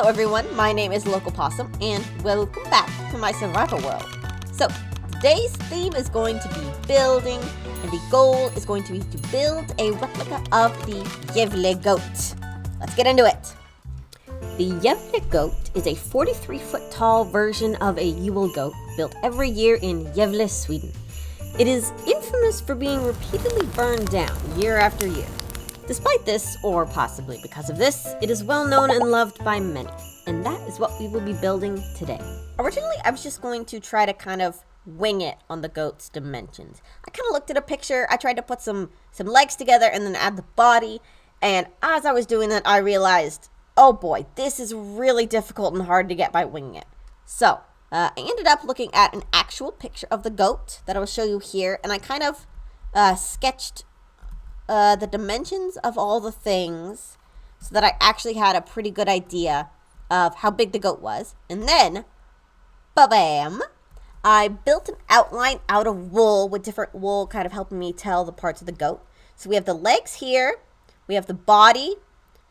everyone, my name is Local Possum, and welcome back to my survival world. So, today's theme is going to be building, and the goal is going to be to build a replica of the Gävle Goat. Let's get into it. The Gävle Goat is a 43-foot tall version of a Yule goat built every year in Gävle, Sweden. It is infamous for being repeatedly burned down year after year. Despite this, or possibly because of this, it is well known and loved by many, and that is what we will be building today. Originally, I was just going to try to kind of wing it on the goat's dimensions. I kind of looked at a picture, I tried to put some legs together and then add the body, and as I was doing that, I realized, oh boy, this is really difficult and hard to get by winging it. So, I ended up looking at an actual picture of the goat that I will show you here, and I kind of sketched the dimensions of all the things so that I actually had a pretty good idea of how big the goat was. And then, ba-bam, I built an outline out of wool with different wool kind of helping me tell the parts of the goat. So we have the legs here, we have the body,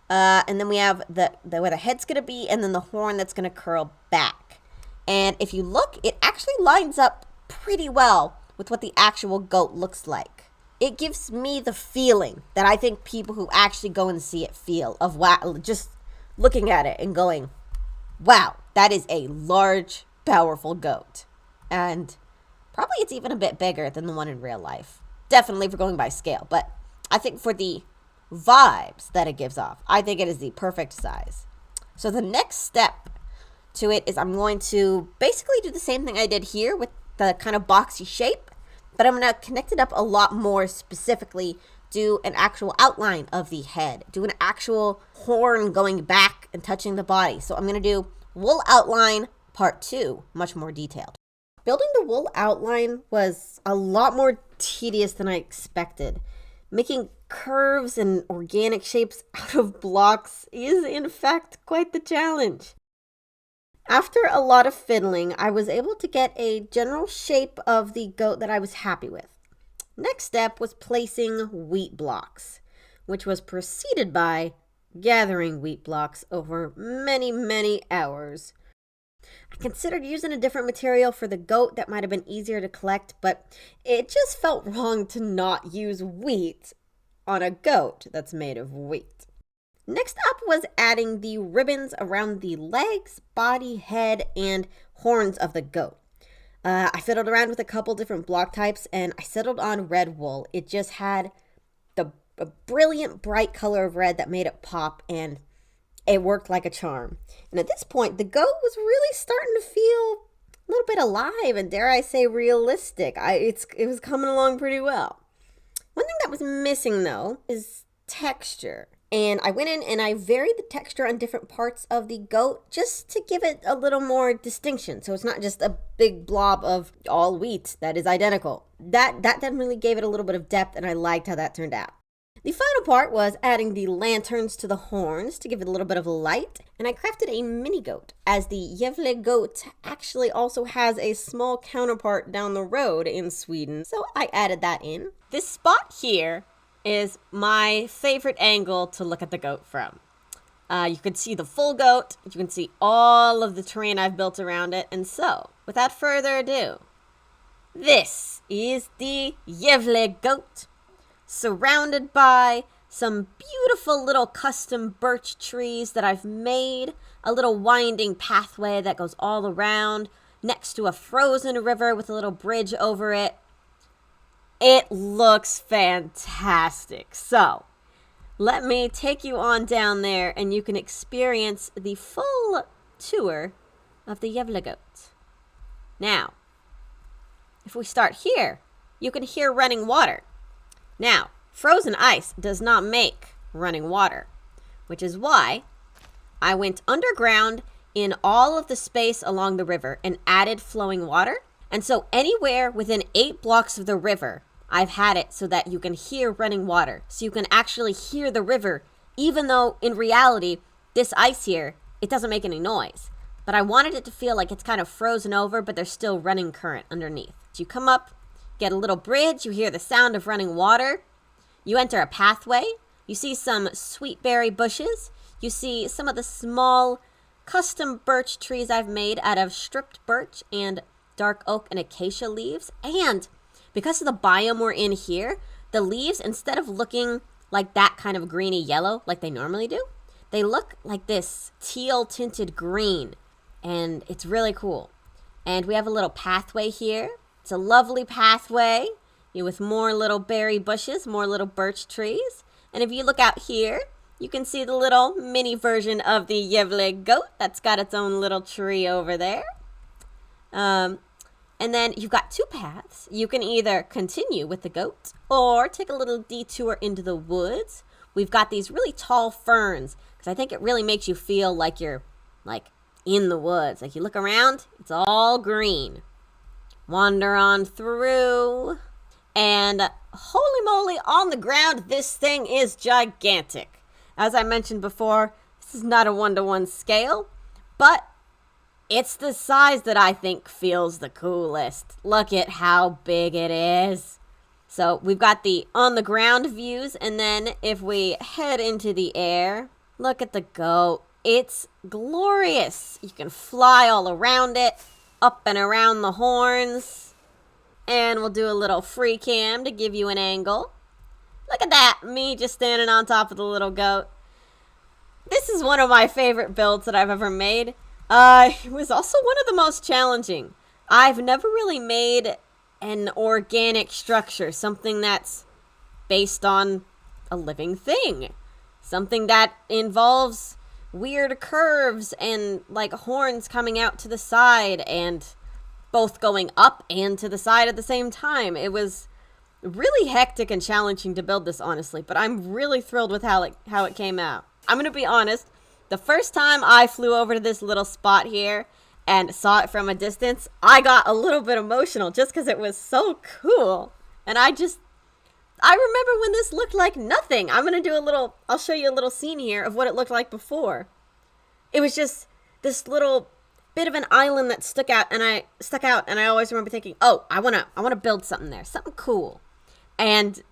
and then we have the where the head's going to be, and then the horn that's going to curl back. And if you look, it actually lines up pretty well with what the actual goat looks like. It gives me the feeling that I think people who actually go and see it feel of wow, just looking at it and going, wow, that is a large, powerful goat. And probably it's even a bit bigger than the one in real life. Definitely for going by scale, but I think for the vibes that it gives off, I think it is the perfect size. So the next step to it is I'm going to basically do the same thing I did here with the kind of boxy shape, but I'm going to connect it up a lot more specifically, do an actual outline of the head, do an actual horn going back and touching the body. So I'm going to do wool outline part 2, much more detailed. Building the wool outline was a lot more tedious than I expected. Making curves and organic shapes out of blocks is in fact quite the challenge. After a lot of fiddling, I was able to get a general shape of the goat that I was happy with. Next step was placing wheat blocks, which was preceded by gathering wheat blocks over many, many hours. I considered using a different material for the goat that might have been easier to collect, but it just felt wrong to not use wheat on a goat that's made of wheat. Next up was adding the ribbons around the legs, body, head, and horns of the goat. I fiddled around with a couple different block types, and I settled on red wool. It just had a brilliant bright color of red that made it pop, and it worked like a charm. And at this point, the goat was really starting to feel a little bit alive and, dare I say, realistic. It was coming along pretty well. One thing that was missing, though, is texture. And I went in and I varied the texture on different parts of the goat just to give it a little more distinction. So it's not just a big blob of all wheat that is identical. That definitely gave it a little bit of depth, and I liked how that turned out. The final part was adding the lanterns to the horns to give it a little bit of light. And I crafted a mini goat, as the Gävle Goat actually also has a small counterpart down the road in Sweden. So I added that in. This spot here is my favorite angle to look at the goat from. You can see the full goat, you can see all of the terrain I've built around it, and so, without further ado, this is the Gävle Goat, surrounded by some beautiful little custom birch trees that I've made, a little winding pathway that goes all around, next to a frozen river with a little bridge over it. It looks fantastic. So, let me take you on down there and you can experience the full tour of the Gävle Goat. Now, if we start here, you can hear running water. Now, frozen ice does not make running water, which is why I went underground in all of the space along the river and added flowing water. And so anywhere within 8 blocks of the river, I've had it so that you can hear running water. So you can actually hear the river, even though in reality, this ice here, it doesn't make any noise. But I wanted it to feel like it's kind of frozen over, but there's still running current underneath. So you come up, get a little bridge, you hear the sound of running water. You enter a pathway. You see some sweet berry bushes. You see some of the small custom birch trees I've made out of stripped birch and dark oak and acacia leaves. And because of the biome we're in here, the leaves, instead of looking like that kind of greeny yellow like they normally do, they look like this teal tinted green. And it's really cool. And we have a little pathway here. It's a lovely pathway with more little berry bushes, more little birch trees. And if you look out here, you can see the little mini version of the Gävle Goat that's got its own little tree over there. And then you've got two paths. You can either continue with the goat or take a little detour into the woods. We've got these really tall ferns because I think it really makes you feel like you're in the woods. Like you look around, it's all green. Wander on through, and holy moly, on the ground, this thing is gigantic. As I mentioned before, this is not a 1-to-1 scale, but it's the size that I think feels the coolest. Look at how big it is. So we've got the on the ground views, and then if we head into the air, look at the goat. It's glorious. You can fly all around it, up and around the horns. And we'll do a little free cam to give you an angle. Look at that, me just standing on top of the little goat. This is one of my favorite builds that I've ever made. It was also one of the most challenging. I've never really made an organic structure, something that's based on a living thing. Something that involves weird curves and like horns coming out to the side and both going up and to the side at the same time. It was really hectic and challenging to build this, honestly, but I'm really thrilled with how it came out. I'm gonna be honest, the first time I flew over to this little spot here and saw it from a distance, I got a little bit emotional just because it was so cool. And I remember when this looked like nothing. I'll show you a little scene here of what it looked like before. It was just this little bit of an island that stuck out, and I always remember thinking, oh, I wanna build something there, something cool. And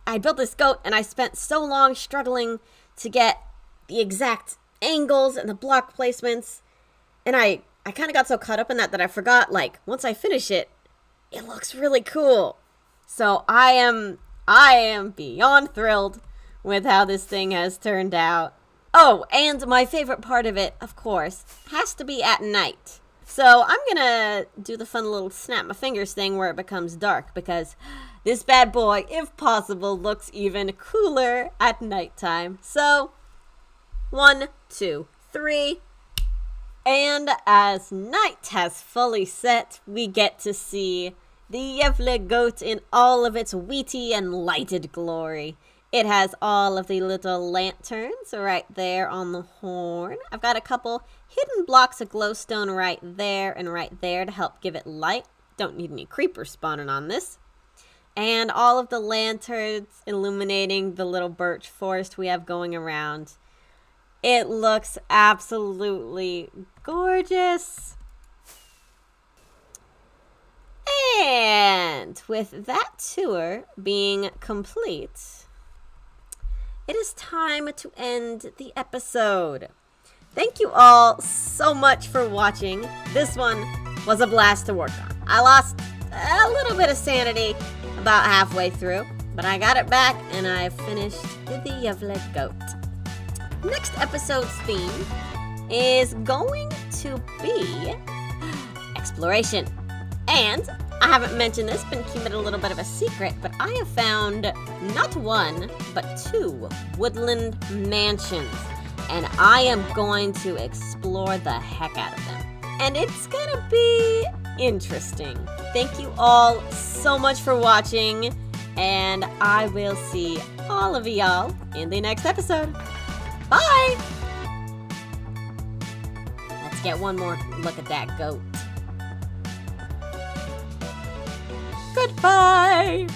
I built this goat, and I spent so long struggling to get the exact angles and the block placements, and I kind of got so caught up in that I forgot, like, once I finish it, it looks really cool. So I am beyond thrilled with how this thing has turned out. Oh, and my favorite part of it, of course, has to be at night. So I'm gonna do the fun little snap my fingers thing where it becomes dark, because this bad boy, if possible, looks even cooler at nighttime. So 1, 2, 3. And as night has fully set, we get to see the Gävle Goat in all of its wheaty and lighted glory. It has all of the little lanterns right there on the horn. I've got a couple hidden blocks of glowstone right there and right there to help give it light. Don't need any creepers spawning on this. And all of the lanterns illuminating the little birch forest we have going around. It looks absolutely gorgeous. And with that tour being complete, it is time to end the episode. Thank you all so much for watching. This one was a blast to work on. I lost a little bit of sanity about halfway through, but I got it back and I finished the Gävle Goat. Next episode's theme is going to be exploration. And I haven't mentioned this, been keeping it a little bit of a secret, but I have found not one, but 2 woodland mansions. And I am going to explore the heck out of them. And it's gonna be interesting. Thank you all so much for watching, and I will see all of y'all in the next episode. Bye! Let's get one more look at that goat. Goodbye!